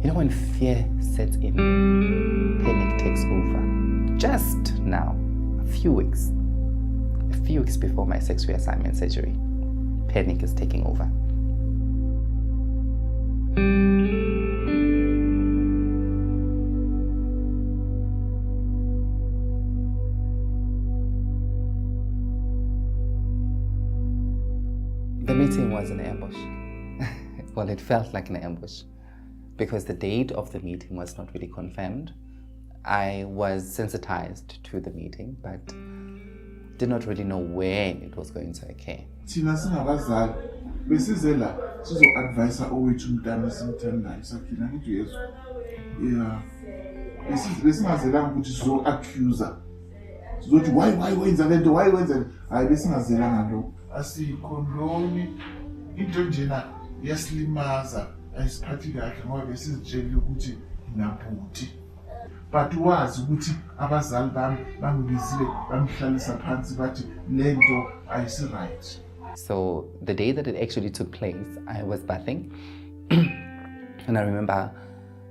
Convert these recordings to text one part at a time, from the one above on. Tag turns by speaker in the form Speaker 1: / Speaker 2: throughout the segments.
Speaker 1: You know when fear sets in, panic takes over. Just now, a few weeks before my sex reassignment surgery, panic is taking over. The meeting was an ambush. Well, it felt like an ambush because the date of the meeting was not really confirmed. I was sensitized to the meeting, but did not really know when it was going to occur.
Speaker 2: Thina singabazali besize la sizo-advise owethu umntana simthandayo sakhina ngithi yezwa. Yeah. Besingazelanga ukuthi sizo-accuser. Sizothi why wenza lento, why wenza. Hayi besingazelanga lokho. Asikhondoni into njena yasilimaza ayisiphathi kahle ngoba besizitshela ukuthi nginabuthi. But wazi ukuthi abazali bami bangibizile bamhlalisa phansi bathi lento ayisi right.
Speaker 1: So the day that it actually took place, I was bathing. And I remember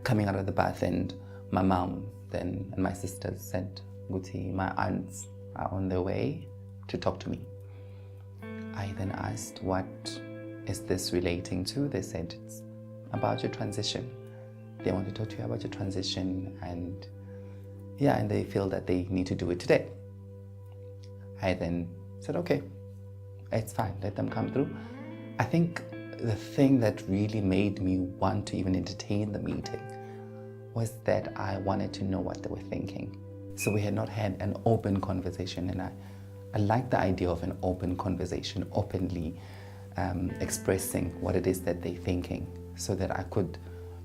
Speaker 1: coming out of the bath and my mom then and my sisters said, Guti, my aunts are on their way to talk to me. I then asked, what is this relating to? They said, it's about your transition. They want to talk to you about your transition and they feel that they need to do it today. I then said, okay, it's fine, let them come through. I think the thing that really made me want to even entertain the meeting was that I wanted to know what they were thinking. So we had not had an open conversation, and I like the idea of an open conversation, openly expressing what it is that they're thinking so that I could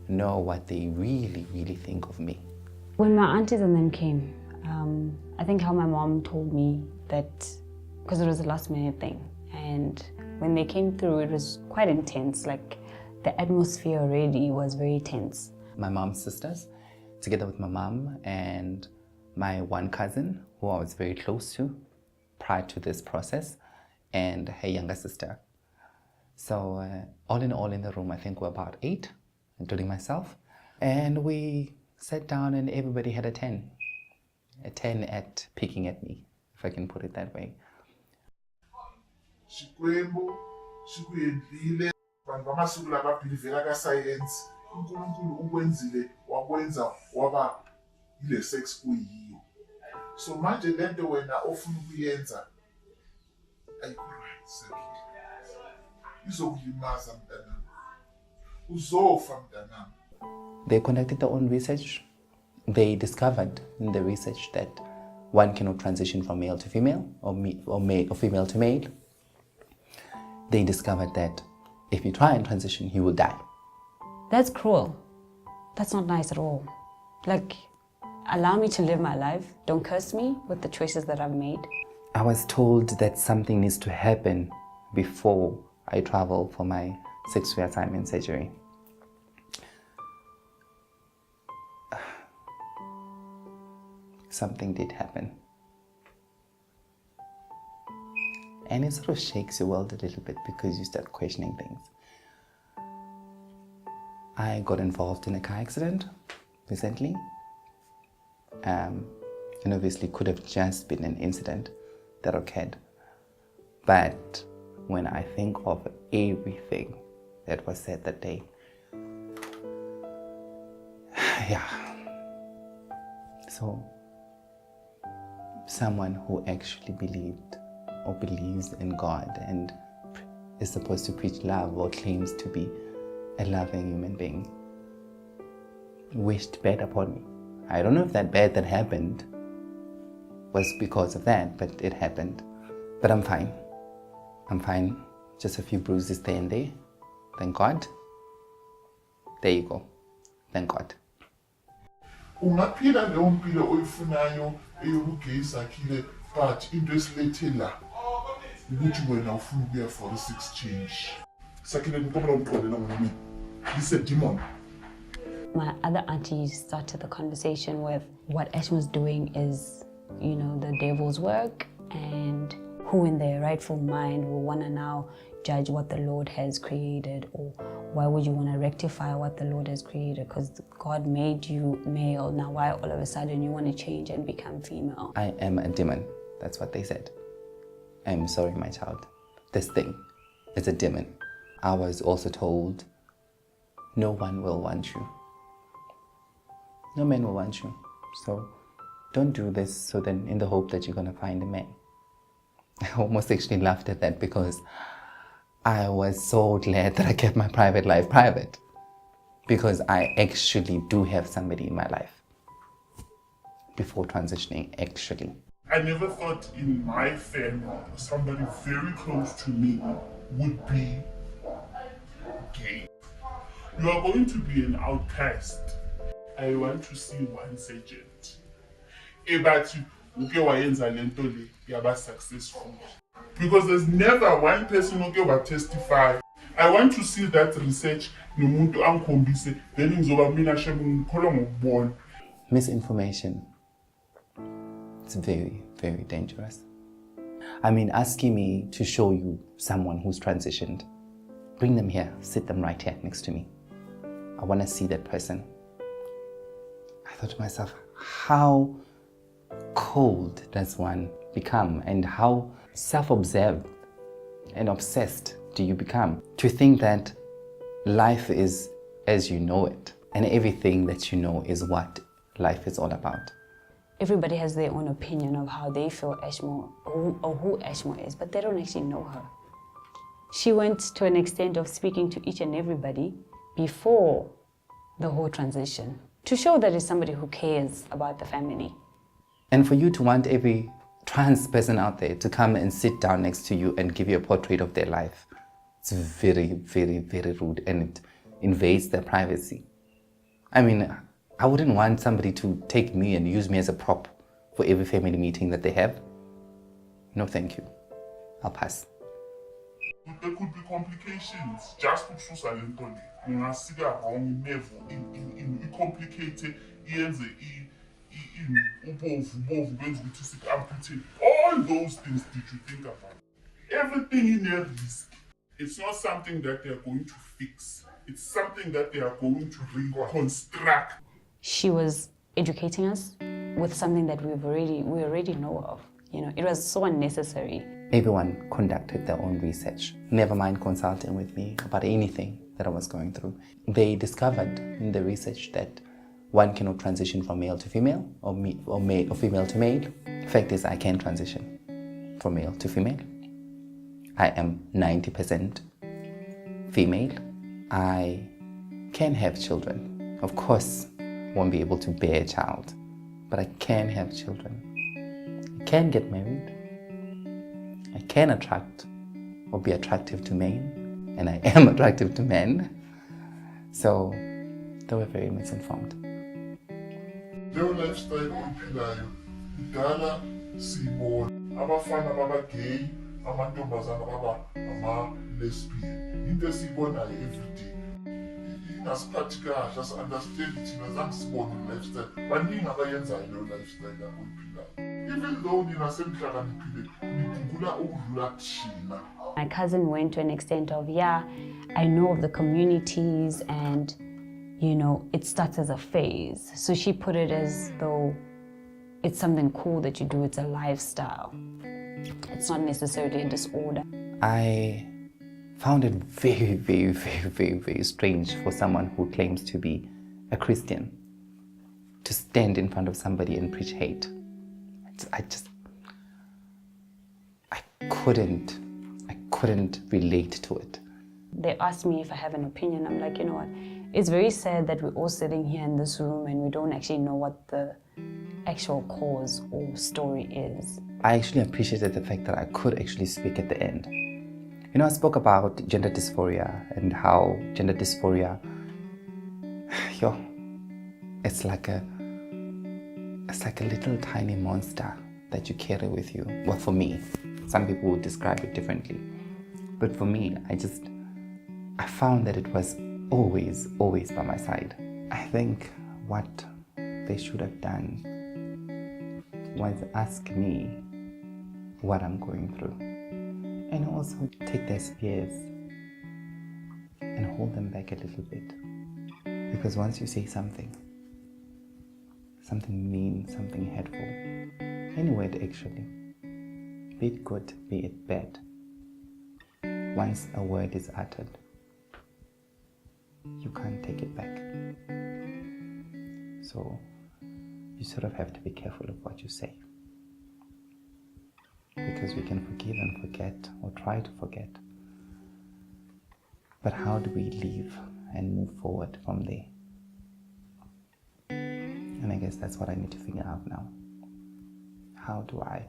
Speaker 1: know what they really, really think of me.
Speaker 3: When my aunties and them came, I think how my mom told me that, because it was a last minute thing, and when they came through, it was quite intense. Like the atmosphere already was very tense.
Speaker 1: My mom's sisters, together with my mom and my one cousin, who I was very close to prior to this process, and her younger sister. So all in all in the room, I think we're about 8, including myself. And we sat down and everybody had a 10. A 10 at picking at me, if I can put it that way.
Speaker 2: Xikwembu xikuyendlile vanhu vamasiku lava bhilivhela ka science uNkulunkulu ukwenzile wakwenza waba ile sex kuyiyo. So manje lento wena ofuna ukuyenza ayikho-right sakini. Izokulimaza mntanami. Uzofa mntanami.
Speaker 1: They conducted their own research. They discovered in the research that one cannot transition from male to female or female to male. They discovered that if you try and transition, you will die.
Speaker 3: That's cruel. That's not nice at all. Like, allow me to live my life. Don't curse me with the choices that I've made.
Speaker 1: I was told that something needs to happen before I travel for my sex reassignment surgery. Something did happen. And it sort of shakes your world a little bit because you start questioning things. I got involved in a car accident recently. And obviously could have just been an incident that occurred. But when I think of everything that was said that day, So someone who actually believed or believes in God and is supposed to preach love or claims to be a loving human being wished bad upon me. I don't know if that bad that happened was because of that, but it happened. But I'm fine. I'm fine. Just a few bruises there and there. Thank God. There you go. Thank God.
Speaker 2: Ungaphila leyo mpilo oyifunayo eyobugezi akhile but into esilethe la ukuthi wena ufuna ukuya for a sex change. Sakhile ngikubona umqondela ngomini. This is a demon.
Speaker 3: My other aunties started the conversation with what Ashmore's doing is, the devil's work, and who in their rightful mind will want to now judge what the Lord has created, or why would you want to rectify what the Lord has created? Because God made you male. Now why all of a sudden you want to change and become female?
Speaker 1: I am a demon. That's what they said. I'm sorry, my child. This thing is a demon. I was also told, no one will want you. No man will want you. So don't do this so then in the hope that you're going to find a man. I almost actually laughed at that because I was so glad that I kept my private life private, because I actually do have somebody in my life before transitioning, actually.
Speaker 2: I never thought in my family somebody very close to me would be gay. You are going to be an outcast. I want to see one sergeant. But uke wayenza lento le yaba successful. Because there's never one person who will testify. I want to see that research nomuntu angikhombise then ngizoba mina shame ngikholwa ngokubona.
Speaker 1: Misinformation. It's very, very dangerous. I mean, asking me to show you someone who's transitioned, bring them here, sit them right here next to me. I want to see that person. I thought to myself, how cold does one become, and how self-observed and obsessed do you become to think that life is as you know it, and everything that you know is what life is all about.
Speaker 3: Everybody has their own opinion of how they feel Ashmore, or who Ashmore is, but they don't actually know her. She went to an extent of speaking to each and everybody before the whole transition to show that it's somebody who cares about the family.
Speaker 1: And for you to want every trans person out there to come and sit down next to you and give you a portrait of their life, it's very, very, very rude, and it invades their privacy. I mean, I wouldn't want somebody to take me and use me as a prop for every family meeting that they have. No, thank you. I'll pass.
Speaker 2: There could be complications. Just to choose a lento le. Ungasika wrong level in complicated yenze all those things did you think about? Everything in their risk. It's not something that they are going to fix. It's something that they are going to reconstruct.
Speaker 3: She was educating us with something that we already know of. You know, it was so unnecessary.
Speaker 1: Everyone conducted their own research, never mind consulting with me about anything that I was going through. They discovered in the research that one cannot transition from male to female, or female to male. The fact is, I can transition from male to female. I am 90% female. I can have children. Of course, won't be able to bear a child, but I can have children. I can get married. I can attract or be attractive to men, and I am attractive to men. So they were very misinformed.
Speaker 2: Leyo lifestyle oyiphilayo idala siyibona abafana baba gay, amantombazana baba ama-lesbian. Into esiyibonayo everyday. Ingasiphathi kahle, asi-understand thina zange sibone lifestyle. Baningi abayenzayo leyo lifestyle oyiphilayo. Even though nina senihlakaniphile, nikhumbula ukudlula thina.
Speaker 3: My cousin went to an extent of, yeah, I know of the communities, and you know, it starts as a phase. So she put it as though it's something cool that you do, it's a lifestyle. It's not necessarily a disorder.
Speaker 1: I found it very, very, very, very, very strange for someone who claims to be a Christian to stand in front of somebody and preach hate. I couldn't relate to it.
Speaker 3: They asked me if I have an opinion. I'm like, you know what? It's very sad that we're all sitting here in this room and we don't actually know what the actual cause or story is.
Speaker 1: I actually appreciated the fact that I could actually speak at the end. You know, I spoke about gender dysphoria and how gender dysphoria, it's like a little tiny monster that you carry with you. Well, for me, some people would describe it differently. But for me, I found that it was always by my side. I think what they should have done was ask me what I'm going through. And also take their spears and hold them back a little bit. Because once you say something mean, something hateful, any word actually, be it good, be it bad, once a word is uttered, you can't take it back. So you sort of have to be careful of what you say. Because we can forgive and forget, or try to forget. But how do we leave and move forward from there? And I guess that's what I need to figure out now. How do I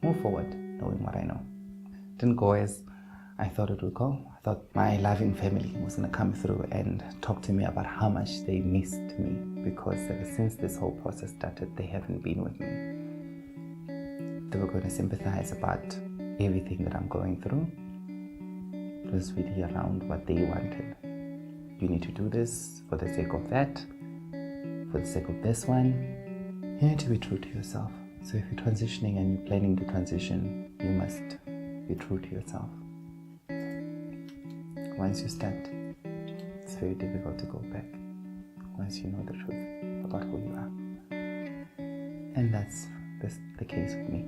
Speaker 1: move forward knowing what I know? Didn't go as I thought it would go. I thought my loving family was going to come through and talk to me about how much they missed me, because ever since this whole process started, they haven't been with me. They were going to sympathize about everything that I'm going through. It was really around what they wanted. You need to do this for the sake of that, for the sake of this one. You need to be true to yourself. So if you're transitioning and you're planning to transition, you must be true to yourself. Once you start, it's very difficult to go back. Once you know the truth about who you are. And that's the case with me.